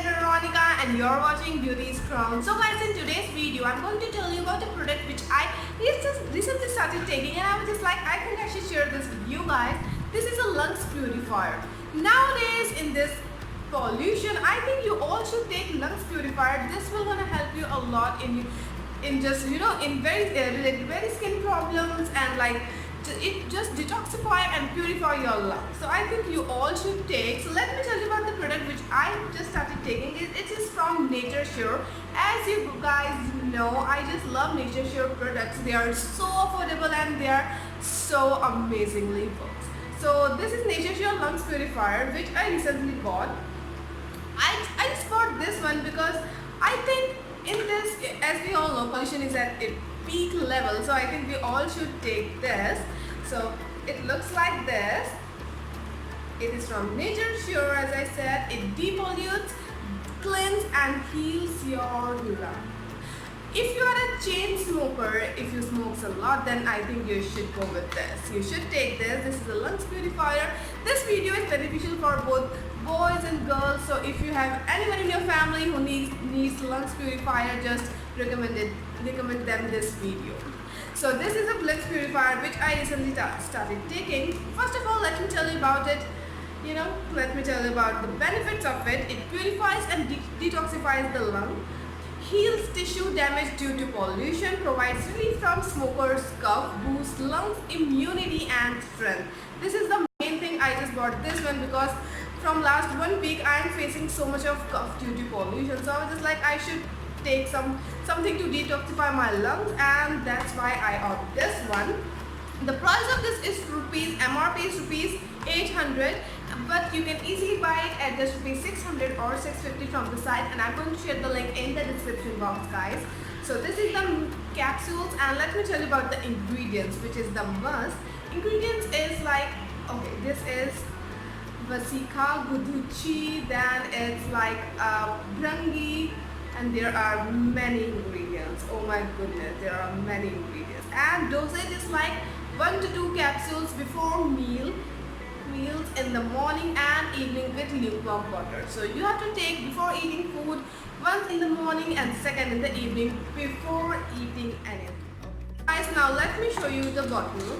Veronica and you're watching Beauties Crown. So guys, in today's video I'm going to tell you about a product which I just recently started taking, and I was just like, I think I should share this with you guys. This is a lungs purifier. Nowadays in this pollution, I think you all should take lungs purifier. This will gonna help you a lot in just in very skin problems, and like it just detoxify and purify your lungs. So I think you all should take. So let me tell you about the product which I just started taking. It is from Nature Sure. As you guys know, I just love Nature Sure products. They are so affordable and they are so amazingly works. So this is Nature Sure lungs purifier which I recently bought. I just bought this one because I think in this, as we all know, pollution is at a peak level, so I think we all should take this. So it looks like this. It is from Nature Sure. As I said, it depollutes, cleans and heals your aura. If you are a chain smoker, if you smoke a lot, then I think you should go with this. You should take this. This is a lungs purifier. This video is beneficial for both boys and girls. So if you have anyone in your family who needs lungs purifier, just recommend them this video. So this is a lungs purifier which I recently started taking. First of all, let me tell you about it. Let me tell you about the benefits of it. It purifies and detoxifies the lung, heals tissue damage due to pollution, provides relief from smoker's cough, boosts lungs immunity and strength. This is the main thing. I just bought this one because from last 1 week I am facing so much of cough due to pollution. So I was just like, I should take something to detoxify my lungs, and that's why I ordered this one. The price of this is MRP is rupees 800, but you can easily buy it at just rupees 600 or 650 from the site, and I'm going to share the link in the description box, guys. So this is the capsules, and let me tell you about the ingredients, which is the must. Ingredients is like, okay, this is Vasika Guduchi, then it's like Brangi, and there are many ingredients. Oh my goodness, there are many ingredients. And dosage is like 1 to 2 capsules before meals in the morning and evening with lukewarm water. So you have to take before eating food, once in the morning and second in the evening before eating anything. Guys, now let me show you the bottle.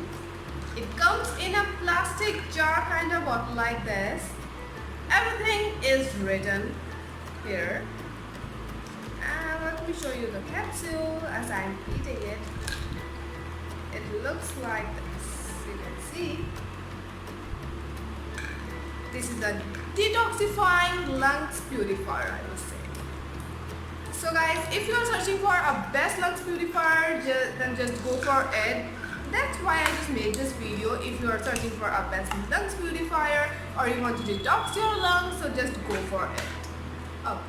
It comes in a plastic jar kind of bottle like this. Everything is written here. And let me show you the capsule as I'm eating it. It looks like this. You can see. This is a detoxifying lungs purifier, I would say. So guys, if you are searching for a best lungs purifier, then just go for it. That's why I just made this video. If you are searching for a best lungs purifier or you want to detox your lungs, so just go for it. Oh.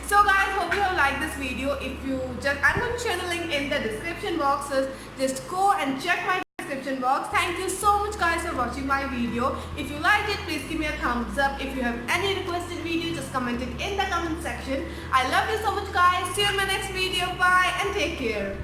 So guys, hope you have liked this video. I'm going to share the link in the description boxes. Just go and check my description box. Thank you so much guys for watching my video. If you liked it, please give me a thumbs up. If you have any requested video, just comment it in the comment section. I love you so much guys. See you in my next video. Bye and take care.